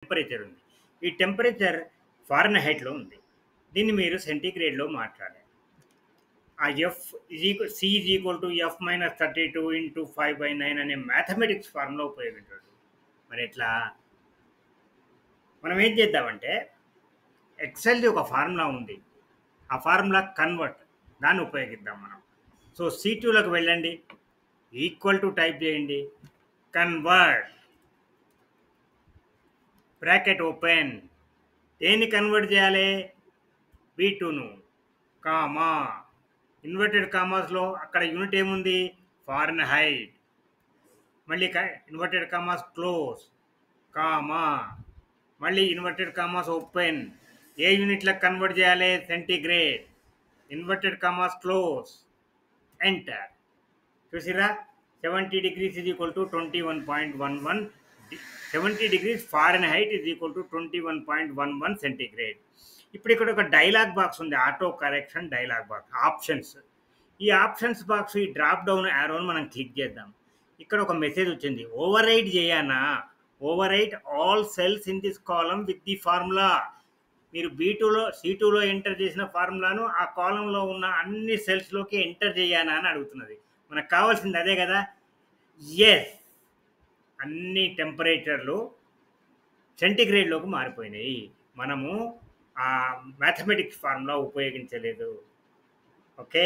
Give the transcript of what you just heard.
Temperature ఉంది. ఈ temperature ఫారెన్‌హీట్‌లో ఉంది. దీన్ని మీరు సెంటీగ్రేడ్‌లో మార్చాలి. ఆ C is equal to F minus 32 into 5/9 అనే మ్యాథమెటిక్స్ ఫార్ములా ఉపయోగించాడు. మరి ఎట్లా? మనం ఏం చేద్దామంటే ఎక్సెల్‌ది ఒక ఫార్ములా ఉంది. ఆ ఫార్ములా కన్వర్ట్ దాన్ని ఉపయోగిద్దాం మనం. సో C2లోకి వెళ్ళండి. ఈక్వల్ టు టైప్ చేయండి. Convert bracket open. దేన్ని కన్వర్ట్ చేయాలి? V2ను కామా ఇన్వర్టెడ్ కామాస్లో అక్కడ యూనిట్ ఏముంది? ఫారెన్‌హీట్. మళ్ళీ ఇన్వర్టెడ్ కామాస్ క్లోజ్ కామా మళ్ళీ ఇన్వర్టెడ్ కామాస్ ఓపెన్. ఏ యూనిట్లకు కన్వర్ట్ చేయాలి? Centigrade. Inverted commas close enter. చూసిరా 70 degrees is equal to 21.11. 70 degrees Fahrenheit is equal to 21.11 centigrade. ఇప్పుడు ఇక్కడ ఒక డైలాగ్ బాక్స్ ఉంది. Auto correction dialogue box options. ఈ ఆప్షన్స్ బాక్స్ ఈ డ్రాప్ డౌన్ యారోని మనం క్లిక్ చేద్దాం. ఇక్కడ ఒక మెసేజ్ వచ్చింది. ఓవర్ రైట్ చేయనా? Over right all cells in this column with the formula. మీరు C2లో ఎంటర్ చేసిన ఫార్ములాను ఆ కాలంలో ఉన్న అన్ని సెల్స్లోకి ఎంటర్ చేయానా అని అడుగుతున్నది. మనకు కావాల్సింది అదే కదా. ఎస్, అన్ని టెంపరేచర్లు సెంటీగ్రేడ్లోకి మారిపోయినాయి. మనము ఆ మ్యాథమెటిక్స్ ఫార్ములా ఉపయోగించలేదు. ఓకే.